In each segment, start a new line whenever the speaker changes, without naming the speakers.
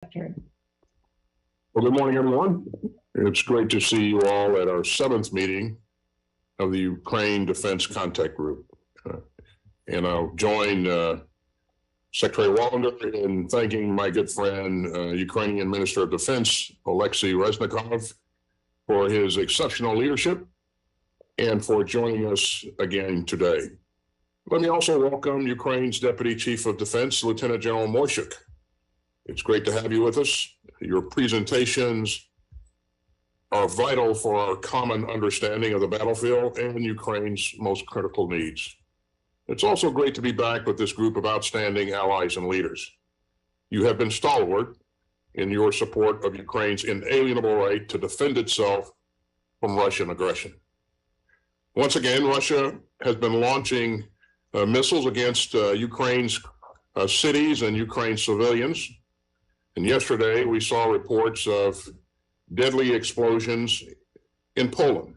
Well, good morning, everyone. It's great to see you all at our 7th meeting of the Ukraine Defense Contact Group. And I'll join Secretary Wallander in thanking my good friend, Ukrainian Minister of Defense, Alexei Reznikov, for his exceptional leadership and for joining us again today. Let me also welcome Ukraine's Deputy Chief of Defense, Lieutenant General Moishuk. It's great to have you with us. Your presentations are vital for our common understanding of the battlefield and Ukraine's most critical needs. It's also great to be back with this group of outstanding allies and leaders. You have been stalwart in your support of Ukraine's inalienable right to defend itself from Russian aggression. Once again, Russia has been launching missiles against Ukraine's cities and Ukraine's civilians. And yesterday, we saw reports of deadly explosions in Poland.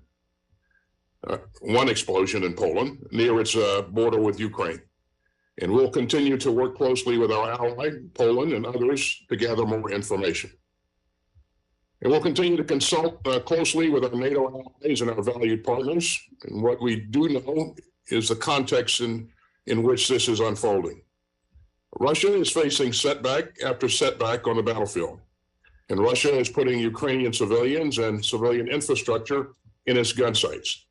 One explosion in Poland near its border with Ukraine. And we'll continue to work closely with our ally, Poland, and others to gather more information. And we'll continue to consult closely with our NATO allies and our valued partners. And what we do know is the context in which this is unfolding. Russia is facing setback after setback on the battlefield, and Russia is putting Ukrainian civilians and civilian infrastructure in its gun sights.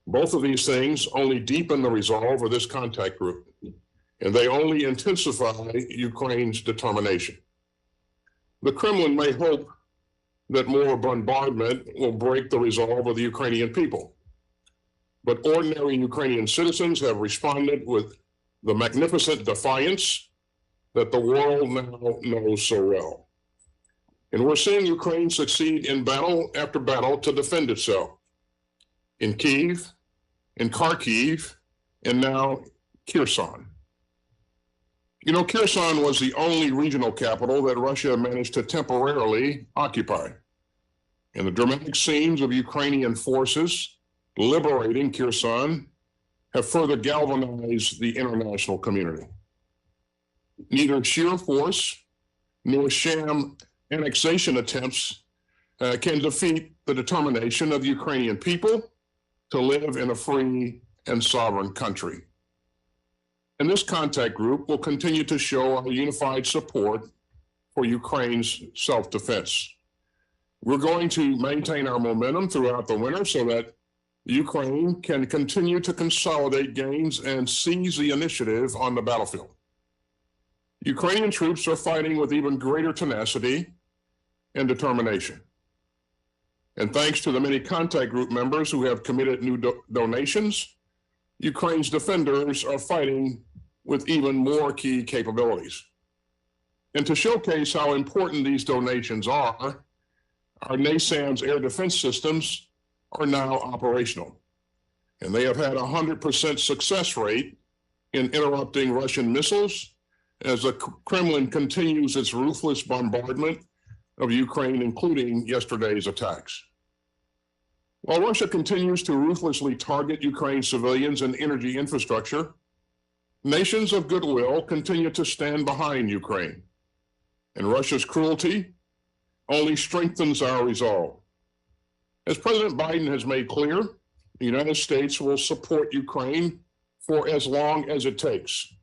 Both of these things only deepen the resolve of this contact group, and they only intensify Ukraine's determination. The Kremlin may hope that more bombardment will break the resolve of the Ukrainian people, but ordinary Ukrainian citizens have responded with the magnificent defiance that the world now knows so well. And we're seeing Ukraine succeed in battle after battle to defend itself. In Kyiv, in Kharkiv, and now Kherson. You know, Kherson was the only regional capital that Russia managed to temporarily occupy. And the dramatic scenes of Ukrainian forces liberating Kherson have further galvanized the international community. Neither sheer force nor sham annexation attempts can defeat the determination of the Ukrainian people to live in a free and sovereign country. And this contact group will continue to show our unified support for Ukraine's self-defense. We're going to maintain our momentum throughout the winter so that Ukraine can continue to consolidate gains and seize the initiative on the battlefield. Ukrainian troops are fighting with even greater tenacity and determination. And thanks to the many contact group members who have committed new donations, Ukraine's defenders are fighting with even more key capabilities. And to showcase how important these donations are, our NASAMS air defense systems are now operational. And they have had a 100% success rate in interrupting Russian missiles as the Kremlin continues its ruthless bombardment of Ukraine, including yesterday's attacks. While Russia continues to ruthlessly target Ukraine's civilians and energy infrastructure, nations of goodwill continue to stand behind Ukraine. And Russia's cruelty only strengthens our resolve. As President Biden has made clear, the United States will support Ukraine for as long as it takes.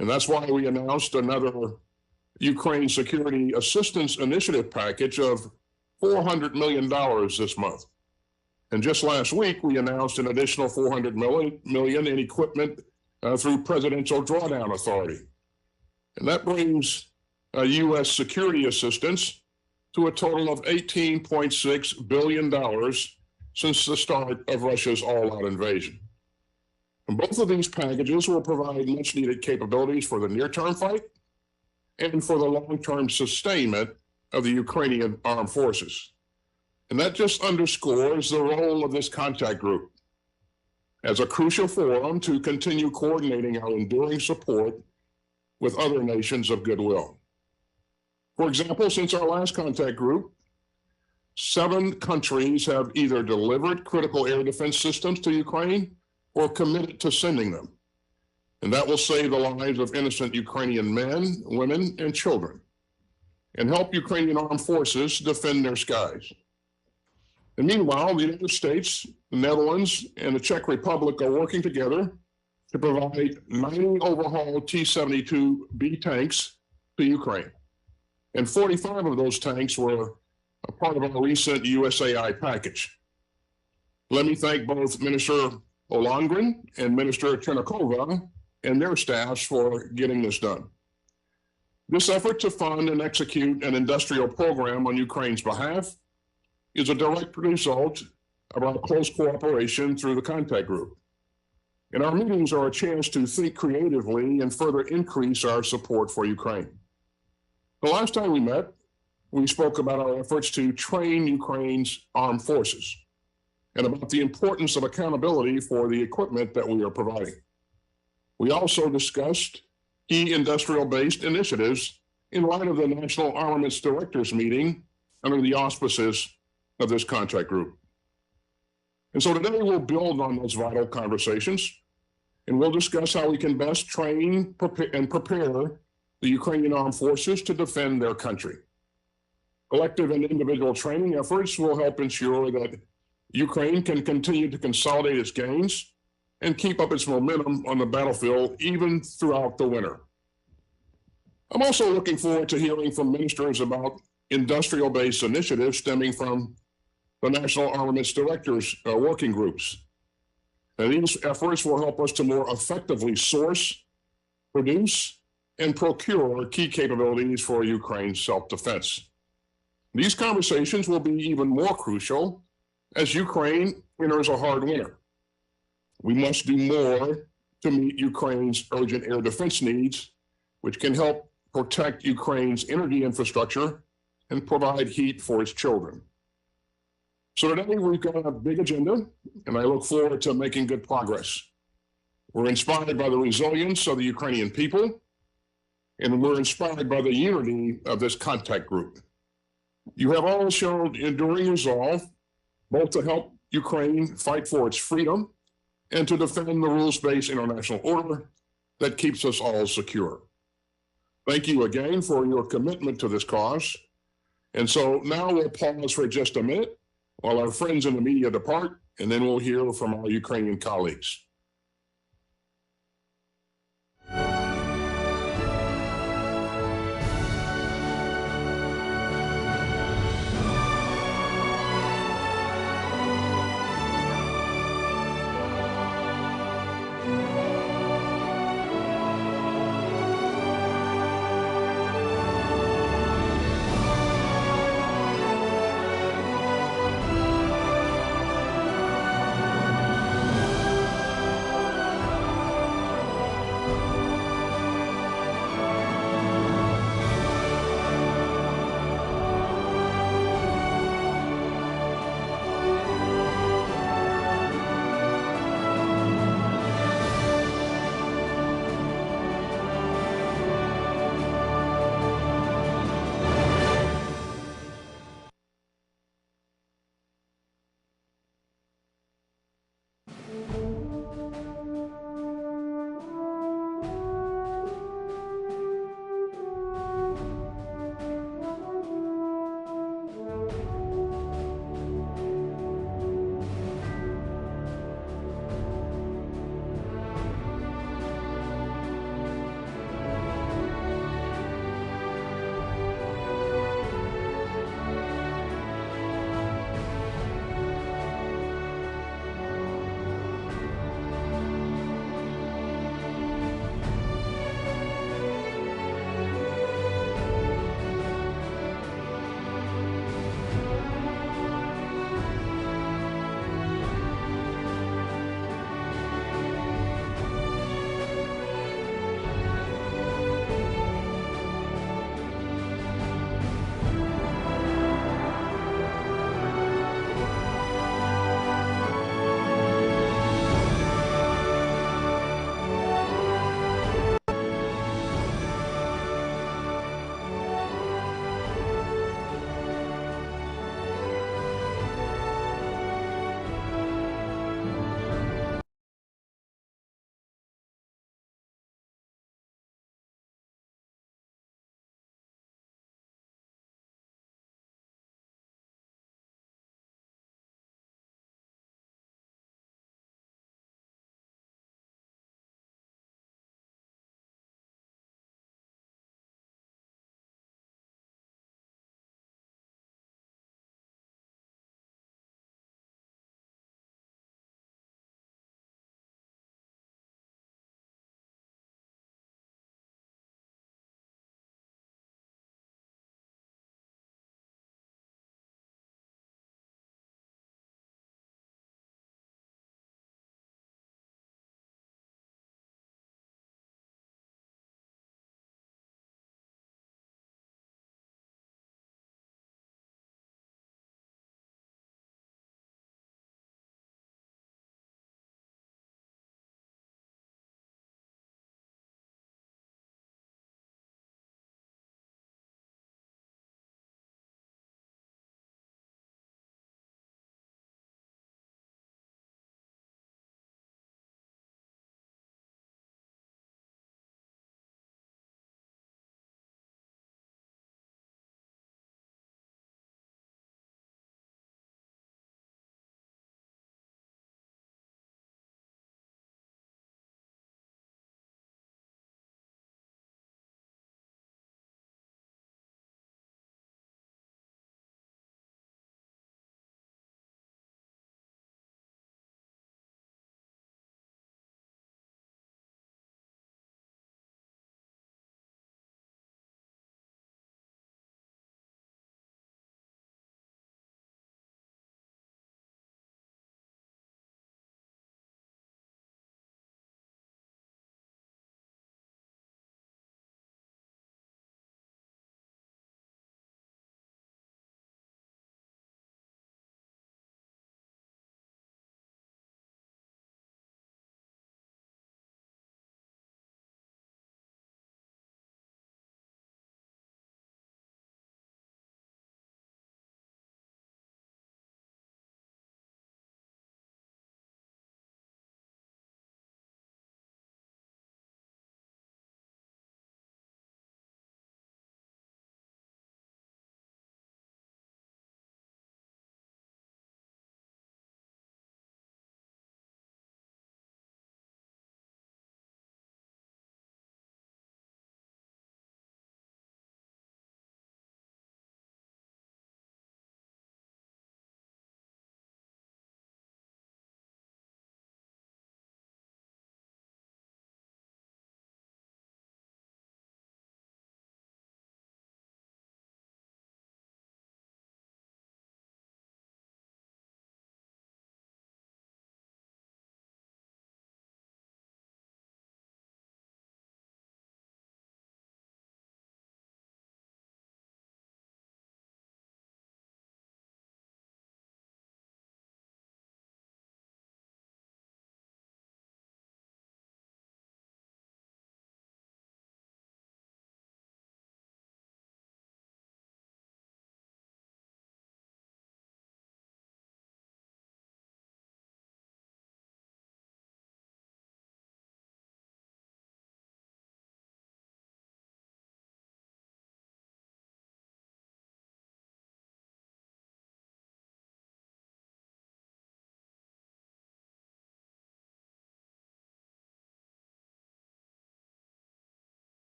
And that's why we announced another Ukraine Security Assistance Initiative package of $400 million this month. And just last week, we announced an additional $400 million in equipment through Presidential Drawdown Authority. And that brings U.S. security assistance to a total of $18.6 billion since the start of Russia's all-out invasion. And both of these packages will provide much needed capabilities for the near-term fight and for the long-term sustainment of the Ukrainian armed forces. And that just underscores the role of this contact group as a crucial forum to continue coordinating our enduring support with other nations of goodwill. For example, since our last contact group, 7 countries have either delivered critical air defense systems to Ukraine or committed to sending them. And that will save the lives of innocent Ukrainian men, women, and children. and help Ukrainian armed forces defend their skies. And meanwhile, the United States, the Netherlands, and the Czech Republic are working together to provide 90 overhaul T-72B tanks to Ukraine. And 45 of those tanks were a part of our recent USAI package. Let me thank both Minister Olongren and Minister Chernikova and their staffs for getting this done. This effort to fund and execute an industrial program on Ukraine's behalf is a direct result of our close cooperation through the contact group. And our meetings are a chance to think creatively and further increase our support for Ukraine. The last time we met, we spoke about our efforts to train Ukraine's armed forces and about the importance of accountability for the equipment that we are providing. We also discussed key industrial-based initiatives in light of the National Armaments Directors meeting under the auspices of this contact group. And so today we'll build on those vital conversations, and we'll discuss how we can best train and prepare the Ukrainian armed forces to defend their country. Collective and individual training efforts will help ensure that Ukraine can continue to consolidate its gains and keep up its momentum on the battlefield even throughout the winter. I'm also looking forward to hearing from ministers about industrial-based initiatives stemming from the National Armaments Directors working groups. And these efforts will help us to more effectively source, produce, and procure key capabilities for Ukraine's self-defense. These conversations will be even more crucial as Ukraine enters a hard winter. We must do more to meet Ukraine's urgent air defense needs, which can help protect Ukraine's energy infrastructure and provide heat for its children. So today we've got a big agenda, and I look forward to making good progress. We're inspired by the resilience of the Ukrainian people, and we're inspired by the unity of this contact group. You have all shown enduring resolve, both to help Ukraine fight for its freedom and to defend the rules-based international order that keeps us all secure. Thank you again for your commitment to this cause. And so now we'll pause for just a minute while our friends in the media depart, and then we'll hear from our Ukrainian colleagues.